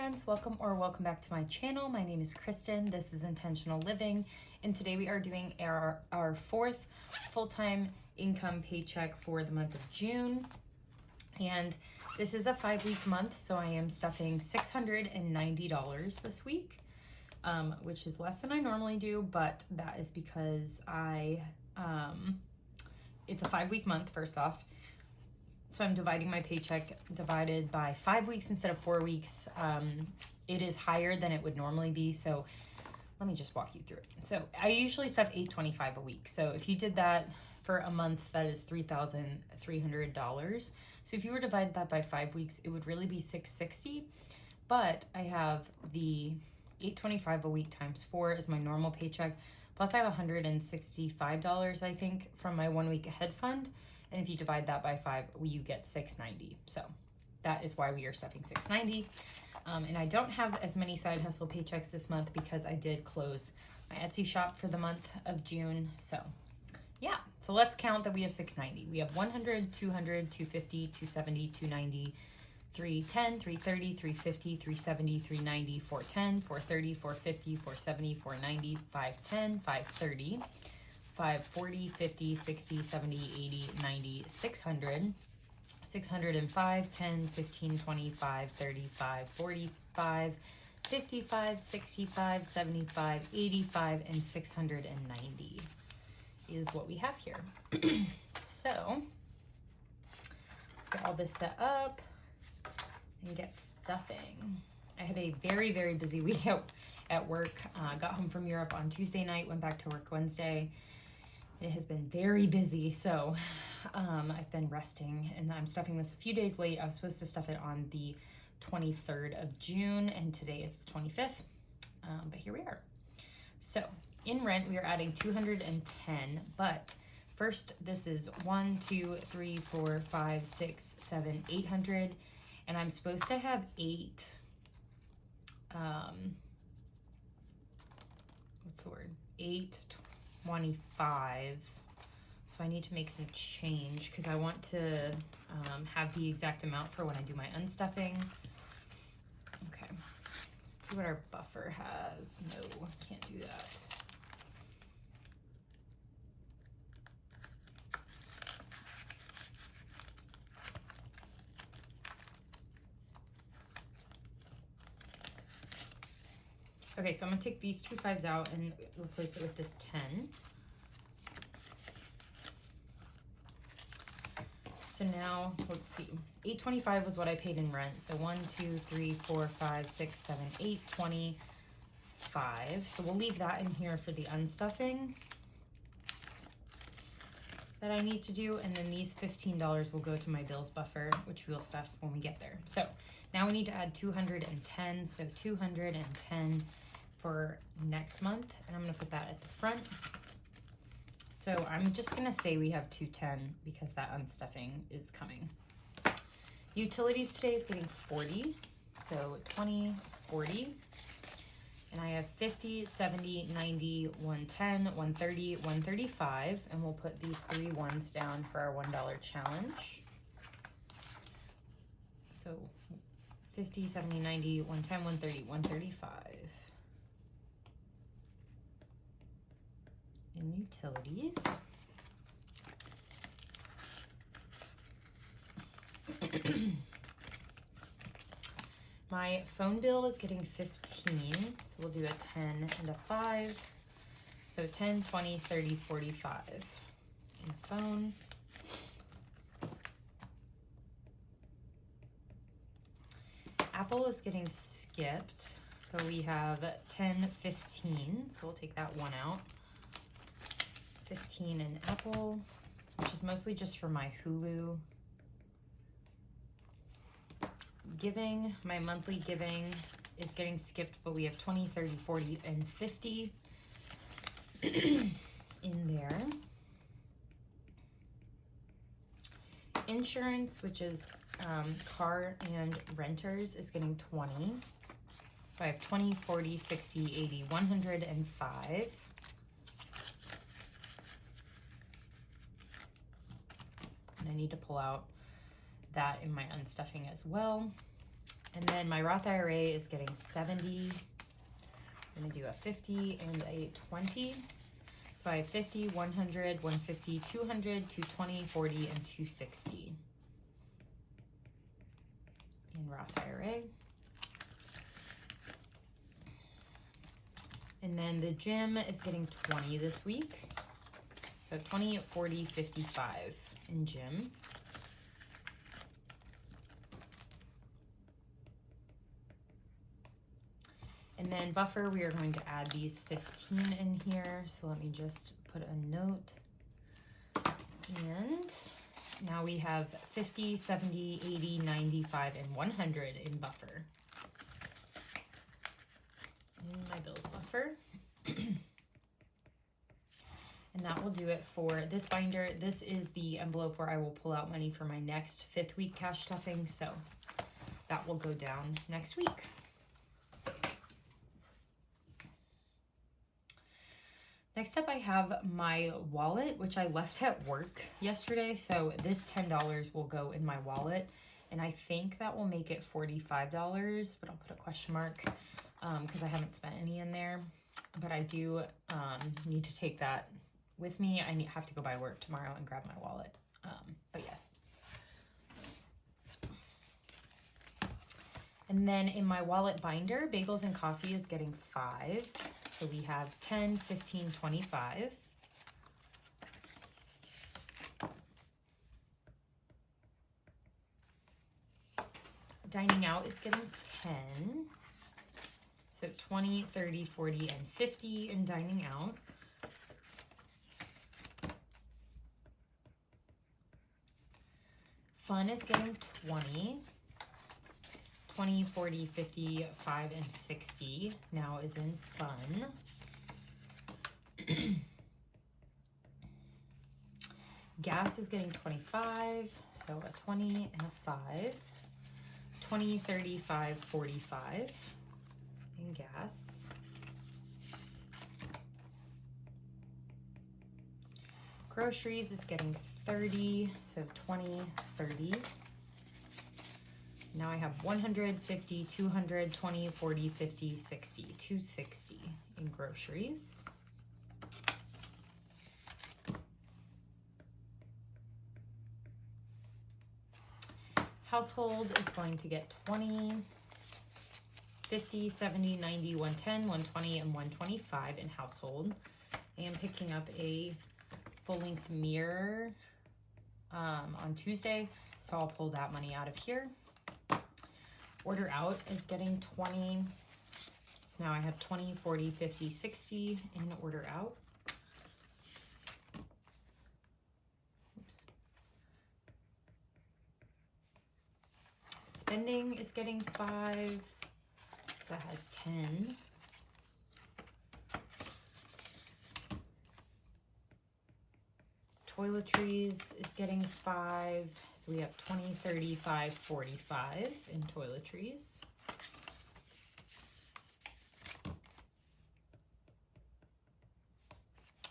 friends, welcome back to my channel. My name is Kristen. This is Intentional Living, and today we are doing our fourth full-time income paycheck for the month of June. And this is a 5-week month, so I am stuffing $690 this week, which is less than I normally do, but that is because it's a 5-week month, first off. So I'm dividing my paycheck divided by 5 weeks instead of 4 weeks. It is higher than it would normally be. So let me just walk you through it. So I usually stuff $825 a week. So if you did that for a month, that is $3,300. So if you were to divide that by 5 weeks, it would really be $660. But I have the $825 a week times 4 is my normal paycheck. Plus I have $165, I think, from my 1 week ahead fund. And if you divide that by 5, you get $690. So that is why we are stuffing $690. And I don't have as many side hustle paychecks this month because I did close my Etsy shop for the month of June. So yeah, so let's count that we have $690. We have 100, 200, 250, 270, 290, 310, 330, 350, 370, 390, 410, 430, 450, 470, 490, 510, 530. 540, 50, 60, 70, 80, 90, 600, 605, 10, 15, 25, 35, 45, 55, 65, 75, 85, and 690 is what we have here. So let's get all this set up and get stuffing. I had a very, very busy week at work. Got home from Europe on Tuesday night, went back to work Wednesday. It has been very busy, so I've been resting, and I'm stuffing this a few days late. I was supposed to stuff it on the 23rd of June, and today is the 25th, but here we are. So in rent, we are adding 210, but first this is 1, 2, 3, 4, 5, 6, 7, 800, and I'm supposed to have 8, what's the word? 825. So I need to make some change because I want to have the exact amount for when I do my unstuffing. Okay, let's see what our buffer has. No, can't do that. Okay, so I'm gonna take these 2 5s out and replace it with this 10. So now, let's see, 825 was what I paid in rent. So 1, 2, 3, 4, 5, 6, 7, 8, 25. So we'll leave that in here for the unstuffing that I need to do. And then these $15 will go to my bills buffer, which we'll stuff when we get there. So now we need to add 210. So 210 for next month. And I'm gonna put that at the front. So I'm just gonna say we have 210 because that unstuffing is coming. Utilities today is getting 40. So 20, 40. And I have 50, 70, 90, 110, 130, 135. And we'll put these 3 ones down for our $1 challenge. So 50, 70, 90, 110, 130, 135. In utilities. My phone bill is getting 15, so we'll do a 10 and a 5. So 10, 20, 30, 45 in phone. Apple is getting skipped, but we have 10, 15, so we'll take that one out. 15 in Apple, which is mostly just for my Hulu. Giving, my monthly giving is getting skipped, but we have 20, 30, 40, and 50 in there. Insurance, which is car and renters, is getting 20. So I have 20, 40, 60, 80, 105. And I need to pull out that in my unstuffing as well. And then my Roth IRA is getting 70. I'm going to do a 50 and a 20. So I have 50, 100, 150, 200, 220, 40, and 260 in Roth IRA. And then the gym is getting 20 this week. So 20, 40, 55 in gym. And then buffer, we are going to add these 15 in here. So let me just put a note. And now we have 50, 70, 80, 95, and 100 in buffer. In my bills buffer. And that will do it for this binder. This is the envelope where I will pull out money for my next 5th week cash stuffing. So that will go down next week. Next up, I have my wallet, which I left at work yesterday. So this $10 will go in my wallet. And I think that will make it $45, but I'll put a question mark because I haven't spent any in there. But I do need to take that with me. I have to go by work tomorrow and grab my wallet. But yes. And then in my wallet binder, bagels and coffee is getting 5. So we have 10, 15, 25. Dining out is getting 10. So 20, 30, 40, and 50 in dining out. Fun is getting 20. 20, 40, 50, 5, and 60 now is in fun. Gas is getting 25, so a 20 and a 5. 20, 35, 45 in gas. Groceries is getting 30, so 20, 30. Now I have 150, 200, 20, 40, 50, 60, 260 in groceries. Household is going to get 20, 50, 70, 90, 110, 120, and 125 in household. I am picking up a full-length mirror on Tuesday, so I'll pull that money out of here. Order out is getting 20. So now I have 20, 40, 50, 60 in order out. Oops. Spending is getting 5. So that has 10. Toiletries is getting 5. So we have 20, 35, 45 in toiletries.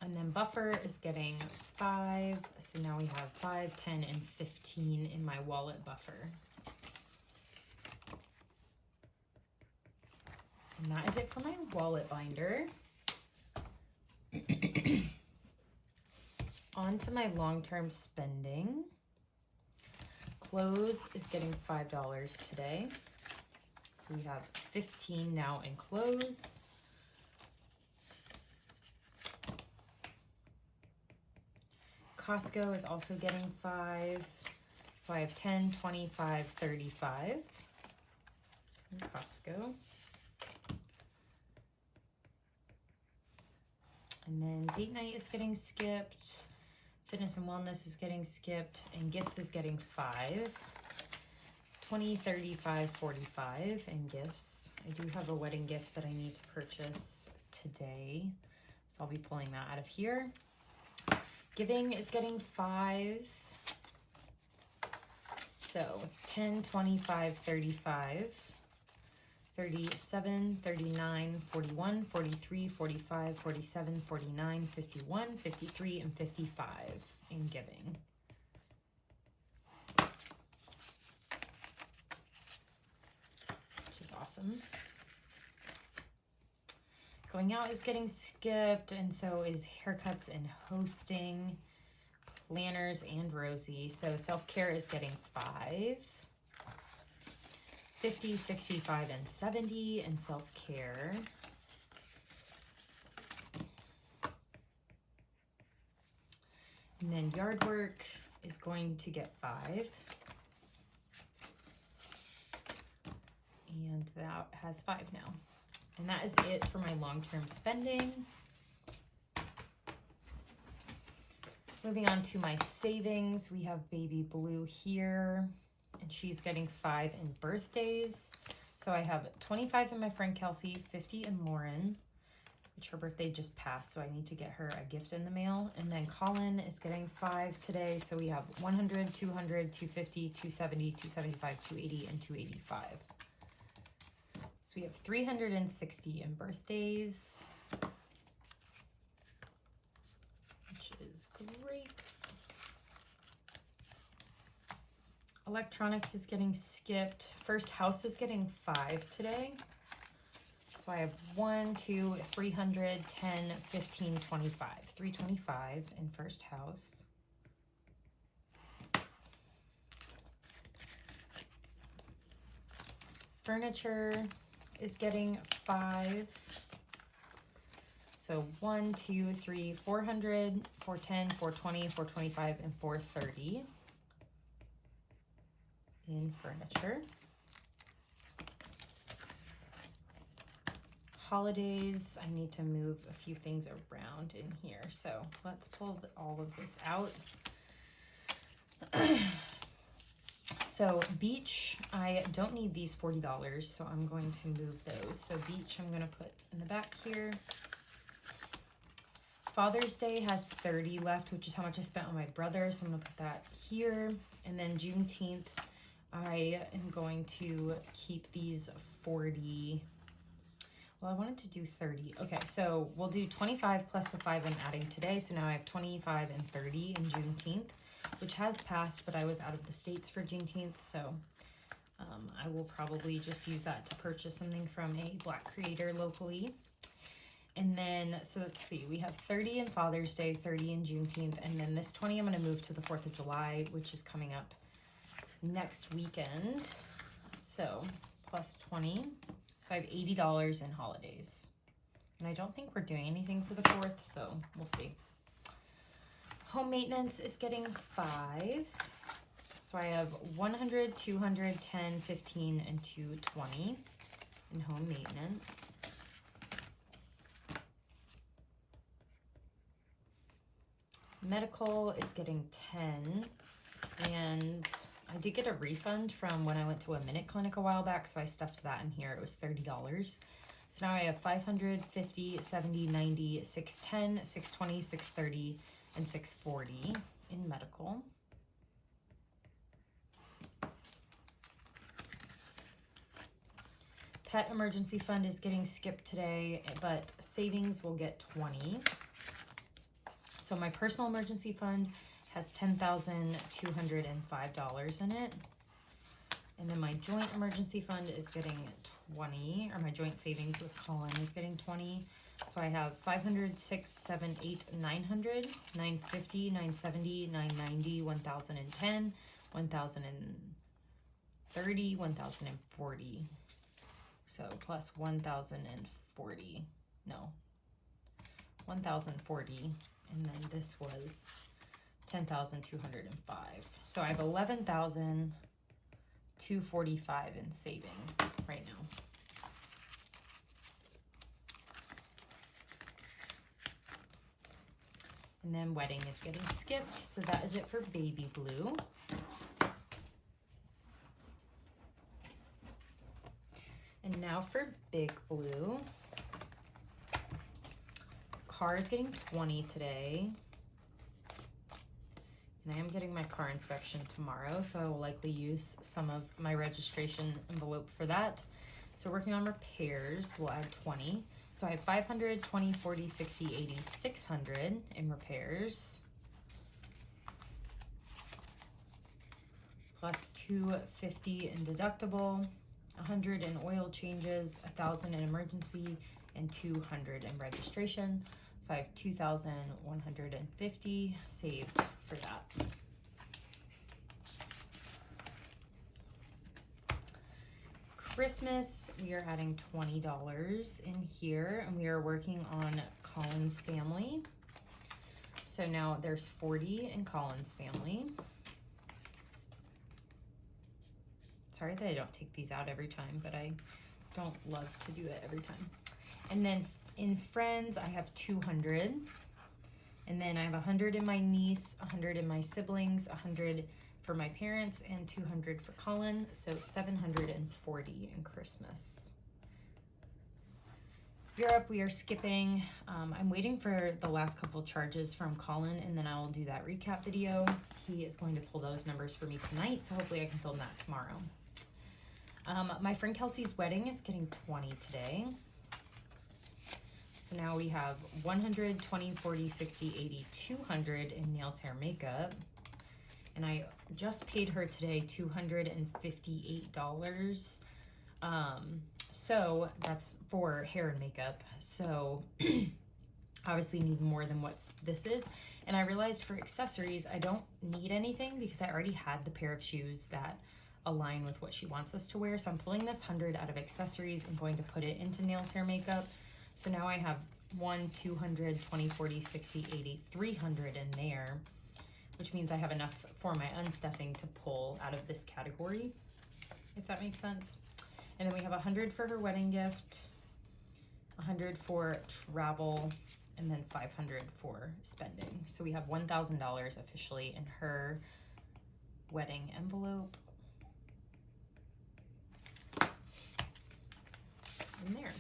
And then buffer is getting 5. So now we have 5, 10, and 15 in my wallet buffer. And that is it for my wallet binder. On to my long-term spending. Clothes is getting $5 today. So we have 15 now in clothes. Costco is also getting 5. So I have 10, 25, 35 in Costco. And then date night is getting skipped. Fitness and wellness is getting skipped. And gifts is getting 5. 20, 35, 45 in gifts. I do have a wedding gift that I need to purchase today. So I'll be pulling that out of here. Giving is getting 5. So 10, 25, 35. 37, 39, 41, 43, 45, 47, 49, 51, 53, and 55 in giving. Awesome. Going out is getting skipped, and so is haircuts and hosting, planners and Rosie. So self-care is getting 5, 50, 65, and 70 in self-care. And then yard work is going to get 5. And that has 5 now. And that is it for my long-term spending. Moving on to my savings, we have baby Blue here, and she's getting 5 in birthdays. So I have 25 in my friend Kelsey, 50 in Lauren, which her birthday just passed, so I need to get her a gift in the mail. And then Colin is getting 5 today, so we have 100, 200, 250, 270, 275, 280, and 285. So we have 360 in birthdays, which is great. Electronics is getting skipped. First house is getting 5 today. So I have 1, 2, 300, 10, 15, 25. 325 in first house. Furniture is getting 5. So 1, 2, 3, 400, 410, 420, 425, and 430 in furniture. Holidays, I need to move a few things around in here. So let's pull all of this out. So beach, I don't need these $40, so I'm going to move those. So beach, I'm going to put in the back here. Father's Day has 30 left, which is how much I spent on my brother, so I'm going to put that here. And then Juneteenth, I am going to keep these 40. Well, I wanted to do 30. Okay, so we'll do 25 plus the 5 I'm adding today. So now I have 25 and 30 in Juneteenth, which has passed, but I was out of the States for Juneteenth, so I will probably just use that to purchase something from a Black creator locally. And then, so let's see, we have 30 in Father's Day, 30 in Juneteenth, and then this 20 I'm going to move to the 4th of July, which is coming up next weekend. So plus 20. So I have $80 in holidays. And I don't think we're doing anything for the 4th, so we'll see. Home maintenance is getting 5. So I have 100, 200, 10, 15, and 220 in home maintenance. Medical is getting 10. And I did get a refund from when I went to a Minute Clinic a while back, so I stuffed that in here. It was $30. So now I have 500, 50, 70, 90, 610, 620, 630, and 640 in medical. Pet emergency fund is getting skipped today, but savings will get 20. So my personal emergency fund has $10,205 in it. And then my joint emergency fund is getting 20, or my joint savings with Colin is getting 20. So I have 500, 6, 7, 8, 900, 950, 970, 990, 1,010, 1,030, 1,040. So plus 1,040, no, 1,040. And then this was 10,205. So I have 11,245 in savings right now. And then wedding is getting skipped, so that is it for baby Blue. And now for big Blue. Car is getting 20 today. And I am getting my car inspection tomorrow, so I will likely use some of my registration envelope for that. So working on repairs, we'll add 20. So I have 500, 20, 40, 60, 80, 600 in repairs. Plus 250 in deductible. 100 in oil changes, 1,000 in emergency, and 200 in registration. So I have 2,150 saved for that. Christmas, we are adding $20 in here, and we are working on Colin's family. So now there's 40 in Colin's family. Sorry that I don't take these out every time, but I don't love to do it every time. And then in friends, I have 200. And then I have 100 in my niece, 100 in my siblings, 100 for my parents, and 200 for Colin. So 740 in Christmas. Europe, we are skipping. I'm waiting for the last couple charges from Colin, and then I will do that recap video. He is going to pull those numbers for me tonight, so hopefully I can film that tomorrow. My friend Kelsey's wedding is getting 20 today. So now we have 100, 20, 40, 60, 80, 200 in nails, hair, makeup. And I just paid her today $258. So that's for hair and makeup. So obviously need more than what this is. And I realized for accessories, I don't need anything because I already had the pair of shoes that align with what she wants us to wear. So I'm pulling this 100 out of accessories and going to put it into nails, hair, makeup. So now I have 1, 200, 20, 40, 60, 80, 300 in there, which means I have enough for my unstuffing to pull out of this category, if that makes sense. And then we have 100 for her wedding gift, 100 for travel, and then 500 for spending. So we have $1,000 officially in her wedding envelope. In there.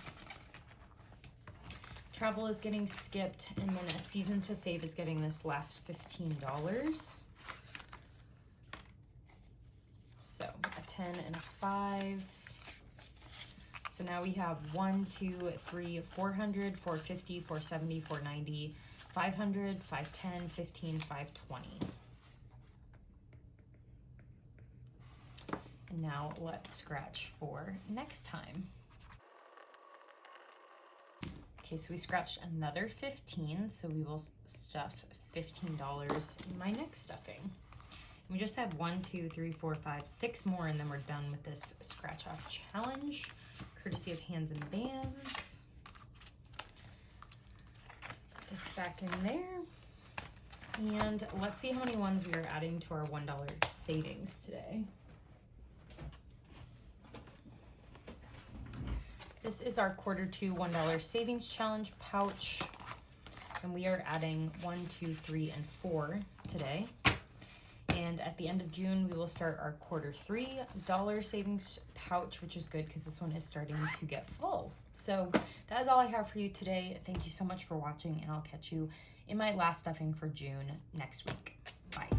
Travel is getting skipped, and then a season to save is getting this last $15. So a 10 and a 5. So now we have 1, 2, 3, 400, 450, 470, 490, 500, 510, 15, 520. And now let's scratch for next time. Okay, so we scratched another 15, so we will stuff $15 in my next stuffing. And we just have 1, 2, 3, 4, 5, 6 more, and then we're done with this scratch off challenge, courtesy of Hands and Bands. Put this back in there. And let's see how many ones we are adding to our $1 savings today. This is our Q2 $1 savings challenge pouch, and we are adding 1, 2, 3, and 4 today. And at the end of June, we will start our Q3 $1 savings pouch, which is good because this one is starting to get full. So that is all I have for you today. Thank you so much for watching, and I'll catch you in my last stuffing for June next week. Bye.